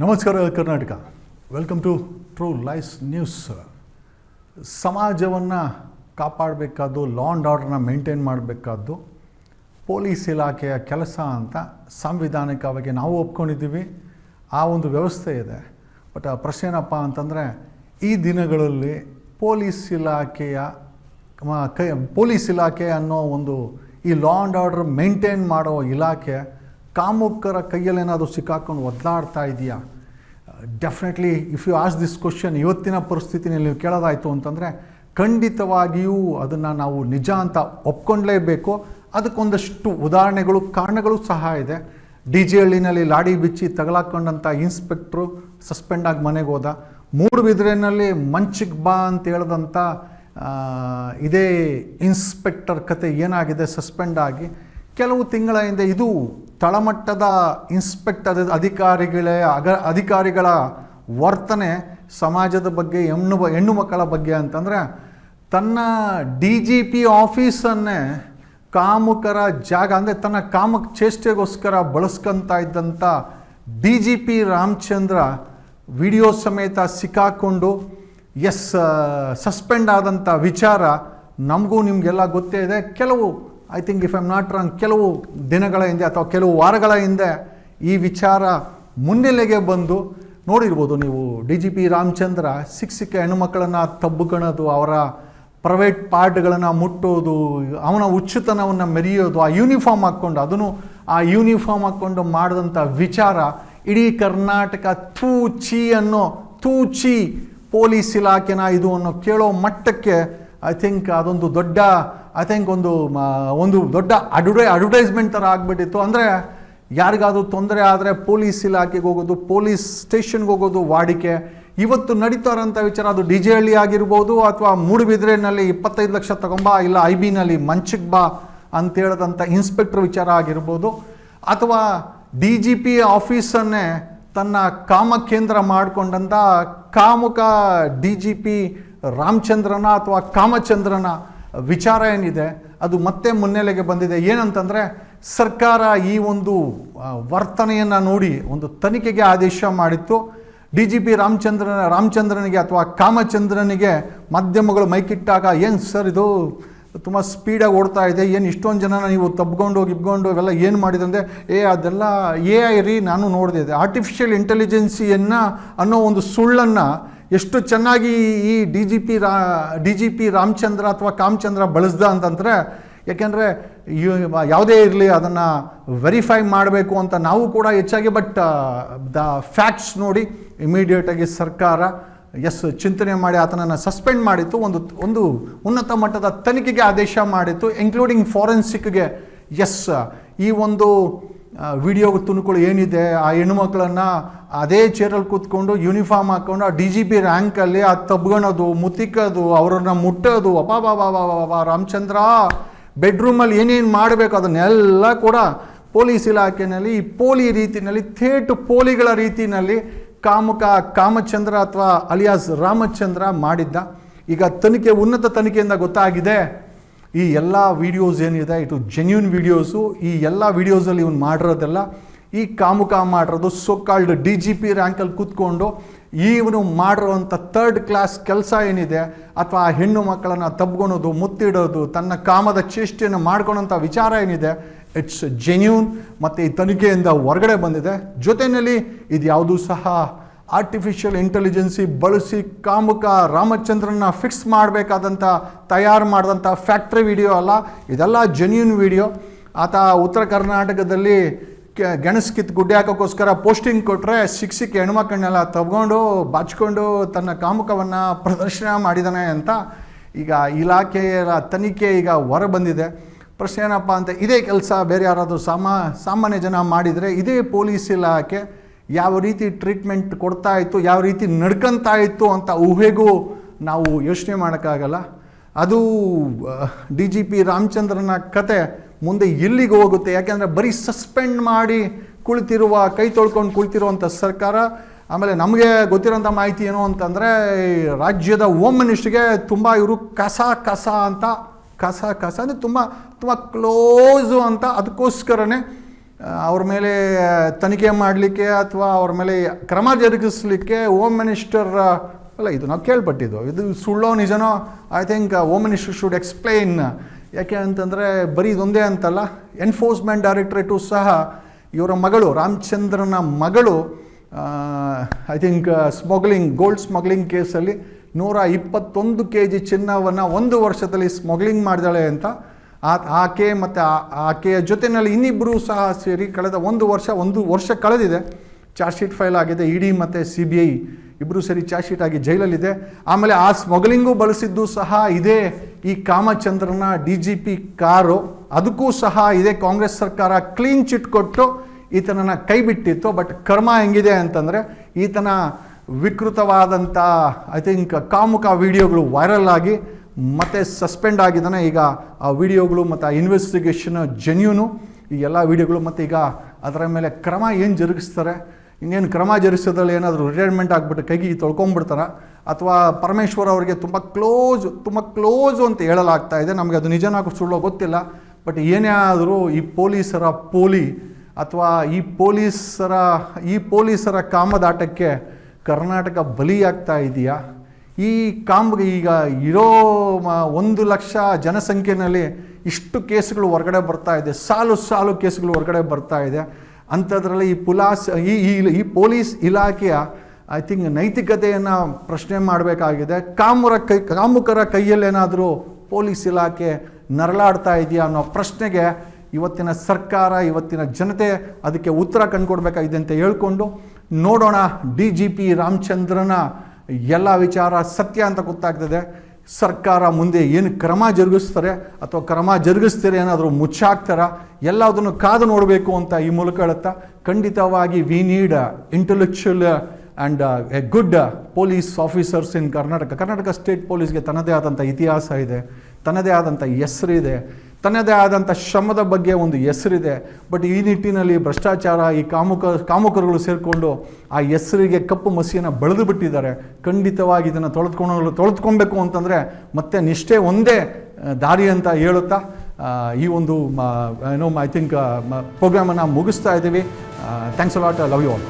ನಮಸ್ಕಾರ Karnataka. Welcome to true life news. ಸಮಾಜವನ್ನು ಕಾಪಾಡಬೇಕಾದ್ದು, ಲಾ ಆ್ಯಂಡ್ ಆರ್ಡರ್ನ ಮೇಂಟೈನ್ ಮಾಡಬೇಕಾದ್ದು ಪೊಲೀಸ್ ಇಲಾಖೆಯ ಕೆಲಸ ಅಂತ ಸಾಂವಿಧಾನಿಕವಾಗಿ ನಾವು ಒಪ್ಕೊಂಡಿದ್ದೀವಿ. ಆ ಒಂದು ವ್ಯವಸ್ಥೆ ಇದೆ. ಬಟ್ ಆ ಪ್ರಶ್ನೆ ಏನಪ್ಪ ಅಂತಂದರೆ, ಈ ದಿನಗಳಲ್ಲಿ ಪೊಲೀಸ್ ಇಲಾಖೆ ಅನ್ನೋ ಒಂದು ಈ ಲಾ ಆ್ಯಂಡ್ ಆರ್ಡರ್ ಮೇಂಟೈನ್ ಮಾಡೋ ಇಲಾಖೆ ಕಾಮುಕರ ಕೈಯಲ್ಲೇನಾದರೂ ಸಿಕ್ಕಾಕೊಂಡು ಒದ್ದಾಡ್ತಾ ಇದೆಯಾ? Definitely if you ask this question, ಇವತ್ತಿನ ಪರಿಸ್ಥಿತಿನಲ್ಲಿ ನೀವು ಕೇಳೋದಾಯಿತು ಅಂತಂದರೆ ಖಂಡಿತವಾಗಿಯೂ ಅದನ್ನು ನಾವು ನಿಜ ಅಂತ ಒಪ್ಕೊಂಡ್ಲೇಬೇಕು. ಅದಕ್ಕೊಂದಷ್ಟು ಉದಾಹರಣೆಗಳು, ಕಾರಣಗಳು ಸಹ ಇದೆ. DJ-ಹಳ್ಳಿನಲ್ಲಿ ಲಾಡಿ ಬಿಚ್ಚಿ ತಗಲಾಕೊಂಡಂಥ ಇನ್ಸ್ಪೆಕ್ಟ್ರು ಸಸ್ಪೆಂಡ್ ಆಗಿ ಮನೆಗೆ ಹೋದ. ಮೂಡುಬಿದ್ರೆನಲ್ಲಿ ಮಂಚಿಗೆ ಬಾ ಅಂತ ಹೇಳಿದಂಥ ಇದೇ ಇನ್ಸ್ಪೆಕ್ಟರ್ ಕತೆ ಏನಾಗಿದೆ, ಸಸ್ಪೆಂಡ್ ಆಗಿ ಕೆಲವು ತಿಂಗಳ ಹಿಂದೆ. ಇದು ತಳಮಟ್ಟದ ಇನ್ಸ್ಪೆಕ್ಟರ್ ಅಧಿಕಾರಿಗಳ ವರ್ತನೆ ಸಮಾಜದ ಬಗ್ಗೆ, ಹೆಣ್ಣು ಮಕ್ಕಳ ಬಗ್ಗೆ ಅಂತಂದರೆ, ತನ್ನ DGP ಆಫೀಸನ್ನೇ ಕಾಮುಕರ ಜಾಗ ಅಂದರೆ ತನ್ನ ಕಾಮಕ ಚೇಷ್ಟೆಗೋಸ್ಕರ ಬಳಸ್ಕೊತಾ ಇದ್ದಂಥ DGP ರಾಮಚಂದ್ರ ವಿಡಿಯೋ ಸಮೇತ ಸಿಕ್ಕಾಕೊಂಡು ಸಸ್ಪೆಂಡ್ ಆದಂಥ ವಿಚಾರ ನಮಗೂ ನಿಮಗೆಲ್ಲ ಗೊತ್ತೇ ಇದೆ. ಕೆಲವು I think if I am not wrong, ಕೆಲವು ದಿನಗಳ ಹಿಂದೆ ಅಥವಾ ಕೆಲವು ವಾರಗಳ ಹಿಂದೆ ಈ ವಿಚಾರ ಮುನ್ನೆಲೆಗೆ ಬಂದು ನೋಡಿರ್ಬೋದು ನೀವು. DGP ರಾಮಚಂದ್ರ ಸಿಕ್ಕ ಹೆಣ್ಣುಮಕ್ಕಳನ್ನು ತಬ್ಬುಕೊಳ್ಳೋದು, ಅವರ ಪ್ರೈವೇಟ್ ಪಾರ್ಟ್ಗಳನ್ನು ಮುಟ್ಟೋದು, ಅವನ ಹುಚ್ಚುತನವನ್ನು ಮೆರೆಯೋದು, ಆ ಯೂನಿಫಾರ್ಮ್ ಹಾಕ್ಕೊಂಡು, ಅದನ್ನು ಆ ಯೂನಿಫಾರ್ಮ್ ಹಾಕ್ಕೊಂಡು ಮಾಡಿದಂಥ ವಿಚಾರ ಇಡೀ ಕರ್ನಾಟಕ ತೂಚಿ ಪೊಲೀಸ್ ಇಲಾಖೆನ ಇದು ಅನ್ನೋ ಕೇಳೋ ಮಟ್ಟಕ್ಕೆ ಐ ಥಿಂಕ್ ಅದೊಂದು ದೊಡ್ಡ ಒಂದು ದೊಡ್ಡ ಅಡ್ವರ್ಟೈಸ್ಮೆಂಟ್ ಥರ ಆಗಿಬಿಟ್ಟಿತ್ತು. ಅಂದರೆ ಯಾರಿಗಾದ್ರೂ ತೊಂದರೆ ಆದರೆ ಪೊಲೀಸ್ ಇಲಾಖೆಗೆ ಹೋಗೋದು, ಪೊಲೀಸ್ ಸ್ಟೇಷನ್ಗೆ ಹೋಗೋದು ವಾಡಿಕೆ. ಇವತ್ತು ನಡೀತಾ ಇರೋಂಥ ವಿಚಾರ ಅದು DJ-ಹಳ್ಳಿ ಆಗಿರ್ಬೋದು, ಅಥವಾ ಮೂಡುಬಿದ್ರೆನಲ್ಲಿ 25 ಲಕ್ಷ ತಗೊಂಬಾ, ಇಲ್ಲ IB-ನಲ್ಲಿ ಮಂಚಿಗೆ ಬಾ ಅಂತ ಹೇಳಿದಂಥ ಇನ್ಸ್ಪೆಕ್ಟರ್ ವಿಚಾರ ಆಗಿರ್ಬೋದು, ಅಥವಾ DGP ಆಫೀಸನ್ನೇ ತನ್ನ ಕಾಮಕೇಂದ್ರ ಮಾಡಿಕೊಂಡಂಥ ಕಾಮುಕ DGP ರಾಮಚಂದ್ರನ ಅಥವಾ ಕಾಮಚಂದ್ರನ ವಿಚಾರ ಏನಿದೆ ಅದು ಮತ್ತೆ ಮುನ್ನೆಲೆಗೆ ಬಂದಿದೆ. ಏನಂತಂದರೆ, ಸರ್ಕಾರ ಈ ಒಂದು ವರ್ತನೆಯನ್ನು ನೋಡಿ ಒಂದು ತನಿಖೆಗೆ ಆದೇಶ ಮಾಡಿತ್ತು. DGP ರಾಮಚಂದ್ರನಿಗೆ ಅಥವಾ ಕಾಮಚಂದ್ರನಿಗೆ ಮಾಧ್ಯಮಗಳು ಮೈಕಿಟ್ಟಾಗ, ಏನು ಸರ್ ಇದು ತುಂಬ ಸ್ಪೀಡಾಗಿ ಓಡ್ತಾ ಇದೆ, ಏನು ಇಷ್ಟೊಂದು ಜನನ ನೀವು ತಬ್ಕೊಂಡು ಇವೆಲ್ಲ ಏನು ಮಾಡಿದಂದರೆ, ಅದೆಲ್ಲ AI ರೀ, ನಾನು ನೋಡಿದೆ, ಆರ್ಟಿಫಿಷಿಯಲ್ ಇಂಟೆಲಿಜೆನ್ಸಿಯನ್ನು ಅನ್ನೋ ಒಂದು ಸುಳ್ಳನ್ನು ಎಷ್ಟು ಚೆನ್ನಾಗಿ ಈ DGP ರಾಮಚಂದ್ರ ಅಥವಾ ಕಾಮಚಂದ್ರ ಬಳಸ್ದ ಅಂತಂದರೆ, ಯಾಕೆಂದರೆ ಯಾವುದೇ ಇರಲಿ ಅದನ್ನು ವೆರಿಫೈ ಮಾಡಬೇಕು ಅಂತ ನಾವು ಕೂಡ ಹೆಚ್ಚಾಗಿ, ಬಟ್ ದ ಫ್ಯಾಕ್ಟ್ಸ್ ನೋಡಿ ಇಮಿಡಿಯೇಟಾಗಿ ಸರ್ಕಾರ ಚಿಂತನೆ ಮಾಡಿ ಆತನನ್ನು ಸಸ್ಪೆಂಡ್ ಮಾಡಿತ್ತು. ಒಂದು ಉನ್ನತ ಮಟ್ಟದ ತನಿಖೆಗೆ ಆದೇಶ ಮಾಡಿತ್ತು, ಇನ್ಕ್ಲೂಡಿಂಗ್ ಫಾರೆನ್ಸಿಕ್ಗೆ. ಈ ಒಂದು ವಿಡಿಯೋ ತುಣುಕುಗಳು ಏನಿದೆ, ಆ ಹೆಣ್ಣುಮಕ್ಕಳನ್ನು ಅದೇ ಚೇರಲ್ಲಿ ಕೂತ್ಕೊಂಡು ಯೂನಿಫಾರ್ಮ್ ಹಾಕ್ಕೊಂಡು ಆ DGP ರ್ಯಾಂಕಲ್ಲಿ ಆ ತಬ್ಗೊಳೋದು, ಮುತ್ತಿಕ್ಕೋದು, ಅವರನ್ನು ಮುಟ್ಟೋದು, ರಾಮಚಂದ್ರ ಬೆಡ್ರೂಮಲ್ಲಿ ಏನೇನು ಮಾಡಬೇಕು ಅದನ್ನೆಲ್ಲ ಕೂಡ ಪೊಲೀಸ್ ಇಲಾಖೆಯಲ್ಲಿ ಈ ಪೋಲಿ ರೀತಿಯಲ್ಲಿ, ಪೋಲಿಗಳ ರೀತಿಯಲ್ಲಿ ಕಾಮಚಂದ್ರ ಅಥವಾ ಅಲಿಯಾಸ್ ರಾಮಚಂದ್ರ ಮಾಡಿದ್ದ. ಈಗ ಉನ್ನತ ತನಿಖೆಯಿಂದ ಗೊತ್ತಾಗಿದೆ, ಈ ಎಲ್ಲ ವೀಡಿಯೋಸ್ ಏನಿದೆ ಇದು ಜೆನ್ಯೂನ್ ವೀಡಿಯೋಸು. ಈ ಎಲ್ಲ ವೀಡಿಯೋಸಲ್ಲಿ ಇವನು ಮಾಡಿರೋದೆಲ್ಲ ಈ ಕಾಮುಕ ಮಾಡಿರೋದು ಸೋಕಾಲ್ಡ್ DGP ರ್ಯಾಂಕಲ್ಲಿ ಕೂತ್ಕೊಂಡು ಇವನು ಮಾಡಿರೋವಂಥ 3rd ಕ್ಲಾಸ್ ಕೆಲಸ ಏನಿದೆ, ಅಥವಾ ಆ ಹೆಣ್ಣು ಮಕ್ಕಳನ್ನು ತಬ್ಕೊಳೋದು, ಮುತ್ತಿಡೋದು, ತನ್ನ ಕಾಮದ ಚೇಷ್ಟೆಯನ್ನು ಮಾಡ್ಕೊಳೋಂಥ ವಿಚಾರ ಏನಿದೆ, ಇಟ್ಸ್ ಜೆನ್ಯೂನ್. ಮತ್ತು ಈ ತನಿಖೆಯಿಂದ ಹೊರಗಡೆ ಬಂದಿದೆ. ಜೊತೆಯಲ್ಲಿ ಇದು ಯಾವುದೂ ಸಹ ಆರ್ಟಿಫಿಷಿಯಲ್ ಇಂಟೆಲಿಜೆನ್ಸಿ ಬಳಸಿ ಕಾಮುಕ ರಾಮಚಂದ್ರನ ಫಿಕ್ಸ್ ಮಾಡಬೇಕಾದಂಥ ತಯಾರು ಮಾಡಿದಂಥ ಫ್ಯಾಕ್ಟ್ರಿ ವಿಡಿಯೋ ಅಲ್ಲ, ಇದೆಲ್ಲ ಜೆನ್ಯೂನ್ ವಿಡಿಯೋ. ಆತ ಉತ್ತರ ಕರ್ನಾಟಕದಲ್ಲಿ ಗೆಣಸು ಕಿತ್ತು ಗುಡ್ಡೆ ಹಾಕೋಕ್ಕೋಸ್ಕರ ಪೋಸ್ಟಿಂಗ್ ಕೊಟ್ಟರೆ ಸಿಕ್ಕ ಹೆಣ್ಮಕ್ಕಳನ್ನೆಲ್ಲ ತಗೊಂಡು ಬಾಚಿಕೊಂಡು ತನ್ನ ಕಾಮುಕವನ್ನು ಪ್ರದರ್ಶನ ಮಾಡಿದ್ದಾನೆ ಅಂತ ಈಗ ಇಲಾಖೆಯ ತನಿಖೆ ಈಗ ಹೊರ ಬಂದಿದೆ. ಪ್ರಶ್ನೆ ಏನಪ್ಪ ಅಂತ, ಇದೇ ಕೆಲಸ ಬೇರೆ ಯಾರಾದರೂ ಸಾಮಾನ್ಯ ಜನ ಮಾಡಿದರೆ ಇದೇ ಪೊಲೀಸ್ ಇಲಾಖೆ ಯಾವ ರೀತಿ ಟ್ರೀಟ್ಮೆಂಟ್ ಕೊಡ್ತಾ ಇತ್ತು, ಯಾವ ರೀತಿ ನಡ್ಕೊತಾ ಇತ್ತು ಅಂತ ಊಹೆಗೂ ನಾವು ಯೋಚನೆ ಮಾಡೋಕ್ಕಾಗಲ್ಲ. ಅದು DGP ರಾಮಚಂದ್ರನ ಕತೆ ಮುಂದೆ ಎಲ್ಲಿಗೆ ಹೋಗುತ್ತೆ? ಯಾಕೆಂದರೆ ಬರೀ ಸಸ್ಪೆಂಡ್ ಮಾಡಿ ಕೈ ತೊಳ್ಕೊಂಡು ಕುಳಿತಿರುವಂಥ ಸರ್ಕಾರ. ಆಮೇಲೆ ನಮಗೆ ಗೊತ್ತಿರೋಂಥ ಮಾಹಿತಿ ಏನು ಅಂತಂದರೆ, ರಾಜ್ಯದ ಹೋಮ್ ಮಿನಿಸ್ಟ್ರಿಗೆ ತುಂಬ ಇವರು ಕಸ ಅಂದರೆ ತುಂಬ ಕ್ಲೋಸು ಅಂತ, ಅದಕ್ಕೋಸ್ಕರನೇ ಅವ್ರ ಮೇಲೆ ತನಿಖೆ ಮಾಡಲಿಕ್ಕೆ ಅಥವಾ ಅವ್ರ ಮೇಲೆ ಕ್ರಮ ಜರುಗಿಸಲಿಕ್ಕೆ ಹೋಮ್ ಮಿನಿಸ್ಟರ್ ಅಲ್ಲ, ಇದು ನಾವು ಕೇಳ್ಪಟ್ಟಿದ್ದು, ಇದು ಸುಳ್ಳೋ ನಿಜನೋ I think home minister should explain. ಯಾಕೆ ಅಂತಂದರೆ ಬರೀ ಇದೊಂದೇ ಅಂತಲ್ಲ, ಎನ್ಫೋರ್ಸ್ಮೆಂಟ್ ಡೈರೆಕ್ಟ್ರೇಟು ಸಹ ಇವರ ಮಗಳು ರಾಮಚಂದ್ರನ ಮಗಳು ಐ ಥಿಂಕ್ ಗೋಲ್ಡ್ ಸ್ಮಗ್ಲಿಂಗ್ ಕೇಸಲ್ಲಿ 121 kg ಚಿನ್ನವನ್ನು 1 ವರ್ಷದಲ್ಲಿ ಸ್ಮಗ್ಲಿಂಗ್ ಮಾಡಿದಾಳೆ ಅಂತ ಆಕೆ ಮತ್ತು ಆಕೆಯ ಜೊತೆಯಲ್ಲಿ ಇನ್ನಿಬ್ಬರು ಸಹ ಸೇರಿ ಕಳೆದ 1 ವರ್ಷ ಕಳೆದಿದೆ. ಚಾರ್ಜ್ ಶೀಟ್ ಫೈಲ್ ಆಗಿದೆ. ಇಡಿ ಮತ್ತು CBI ಇಬ್ಬರು ಸೇರಿ ಚಾರ್ಜ್ ಶೀಟ್ ಆಗಿ ಜೈಲಲ್ಲಿದೆ. ಆಮೇಲೆ ಆ ಸ್ಮಗ್ಲಿಂಗು ಬಳಸಿದ್ದು ಸಹ ಇದೇ ಈ ಕಾಮಚಂದ್ರನ DGP ಕಾರು. ಅದಕ್ಕೂ ಸಹ ಇದೇ ಕಾಂಗ್ರೆಸ್ ಸರ್ಕಾರ ಕ್ಲೀನ್ ಚಿಟ್ ಕೊಟ್ಟು ಈತನನ್ನು ಕೈ ಬಿಟ್ಟಿತ್ತು. ಬಟ್ ಕರ್ಮ ಹೆಂಗಿದೆ ಅಂತಂದರೆ ಈತನ ವಿಕೃತವಾದಂಥ ಐ ಥಿಂಕ್ ಕಾಮುಕ ವಿಡಿಯೋಗಳು ವೈರಲ್ ಆಗಿ ಮತ್ತೆ ಸಸ್ಪೆಂಡ್ ಆಗಿದ್ದಾನೆ. ಈಗ ಆ ವಿಡಿಯೋಗಳು ಮತ್ತು ಆ ಇನ್ವೆಸ್ಟಿಗೇಷನ್ ಜೆನ್ಯೂನು, ಈ ಎಲ್ಲ ವಿಡಿಯೋಗಳು ಮತ್ತು ಈಗ ಅದರ ಮೇಲೆ ಕ್ರಮ ಏನು ಜರುಗಿಸ್ತಾರೆ, ಇನ್ನೇನು ಕ್ರಮ ಜರುಗಿಸೋದ್ರಲ್ಲಿ ಏನಾದರೂ ರಿಟೈರ್ಮೆಂಟ್ ಆಗಿಬಿಟ್ಟು ಕೈಗೆ ತೊಳ್ಕೊಂಡ್ಬಿಡ್ತಾರ ಅಥವಾ ಪರಮೇಶ್ವರ್ ಅವರಿಗೆ ತುಂಬ ಕ್ಲೋಸು ಅಂತ ಹೇಳಲಾಗ್ತಾ ಇದೆ. ನಮಗೆ ಅದು ನಿಜನಾಗೂ ಸುಳ್ಳೋ ಗೊತ್ತಿಲ್ಲ. ಬಟ್ ಏನೇ ಆದರೂ ಈ ಪೊಲೀಸರ ಅಥವಾ ಈ ಪೊಲೀಸರ ಕಾಮದಾಟಕ್ಕೆ ಕರ್ನಾಟಕ ಬಲಿಯಾಗ್ತಾ ಇದೆಯಾ? ಈ ಕಾಮ್ಗೆ ಈಗ ಇರೋ 1 ಲಕ್ಷ ಜನಸಂಖ್ಯೆಯಲ್ಲಿ ಇಷ್ಟು ಕೇಸುಗಳು ಹೊರಗಡೆ ಬರ್ತಾ ಇದೆ, ಸಾಲು ಕೇಸುಗಳು ಹೊರಗಡೆ ಬರ್ತಾ ಇದೆ. ಅಂಥದ್ರಲ್ಲಿ ಈ ಪೊಲೀಸ್ ಇಲಾಖೆಯ ಐ ಥಿಂಕ್ ನೈತಿಕತೆಯನ್ನು ಪ್ರಶ್ನೆ ಮಾಡಬೇಕಾಗಿದೆ. ಕಾಮುಕರ ಕೈಯಲ್ಲೇನಾದರೂ ಪೊಲೀಸ್ ಇಲಾಖೆ ನರಳಾಡ್ತಾ ಇದೆಯಾ ಅನ್ನೋ ಪ್ರಶ್ನೆಗೆ ಇವತ್ತಿನ ಸರ್ಕಾರ, ಇವತ್ತಿನ ಜನತೆ ಅದಕ್ಕೆ ಉತ್ತರ ಕಂಡುಕೊಡ್ಬೇಕಾಗಿದೆ ಅಂತ ಹೇಳ್ಕೊಂಡು ನೋಡೋಣ. DGP ರಾಮಚಂದ್ರನ ಎಲ್ಲ ವಿಚಾರ ಸತ್ಯ ಅಂತ ಗೊತ್ತಾಗ್ತದೆ. ಸರ್ಕಾರ ಮುಂದೆ ಏನು ಕ್ರಮ ಜರುಗಿಸ್ತಾರೆ ಅಥವಾ ಕ್ರಮ ಜರುಗಿಸ್ತಾರೆ ಏನಾದರೂ ಮುಚ್ಚಾಕ್ತಾರ, ಎಲ್ಲದನ್ನು ಕಾದು ನೋಡಬೇಕು ಅಂತ ಈ ಮೂಲಕ ಹೇಳುತ್ತಾ, ಖಂಡಿತವಾಗಿ we need intellectual and a good police officers in Karnataka state ಪೊಲೀಸ್ಗೆ ತನ್ನದೇ ಆದಂಥ ಇತಿಹಾಸ ಇದೆ, ತನ್ನದೇ ಆದಂಥ ಹೆಸರಿದೆ, ತನ್ನದೇ ಆದಂಥ ಶ್ರಮದ ಬಗ್ಗೆ ಒಂದು ಹೆಸರಿದೆ. ಬಟ್ ಈ ನಿಟ್ಟಿನಲ್ಲಿ ಭ್ರಷ್ಟಾಚಾರ, ಈ ಕಾಮುಕರುಗಳು ಸೇರಿಕೊಂಡು ಆ ಹೆಸರಿಗೆ ಕಪ್ಪು ಮಸಿಯನ್ನು ಬೆಳೆದು ಬಿಟ್ಟಿದ್ದಾರೆ. ಖಂಡಿತವಾಗಿ ಇದನ್ನು ತೊಳೆದುಕೊಬೇಕು ಅಂತಂದರೆ ಮತ್ತೆ ನಿಷ್ಠೆ ಒಂದೇ ದಾರಿ ಅಂತ ಹೇಳುತ್ತಾ ಈ ಒಂದು ಐ ಥಿಂಕ್ ಪ್ರೋಗ್ರಾಮನ್ನು ಮುಗಿಸ್ತಾ ಇದ್ದೀವಿ. Thanks a lot. Love you all.